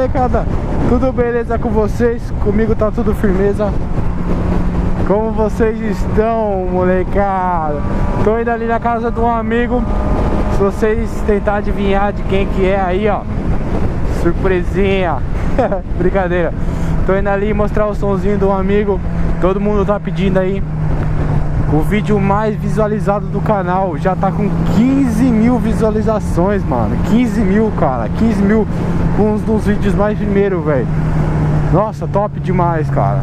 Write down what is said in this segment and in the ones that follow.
molecada? Tudo beleza com vocês? Comigo tá tudo firmeza. Como vocês estão, molecada? Tô indo ali na casa de um amigo. Se vocês tentar adivinhar de quem que é aí, ó, surpresinha. Brincadeira. Tô indo ali mostrar o sonzinho de um amigo. Todo mundo tá pedindo aí. O vídeo mais visualizado do canal já tá com 15 mil visualizações, mano. 15 mil, cara. 15 mil, um dos vídeos mais primeiros, velho. Nossa, top demais, cara.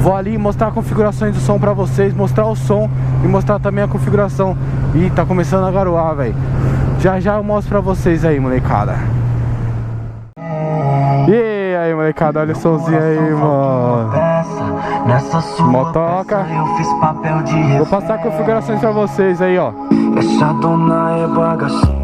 Vou ali mostrar configurações do som pra vocês. Mostrar o som e mostrar também a configuração. Ih, tá começando a garoar, velho. Já já eu mostro pra vocês aí, molecada. E aí, molecada, olha o somzinho aí, mano. Motoca. Vou passar configurações pra vocês aí, ó. Essa dona é bagaceira.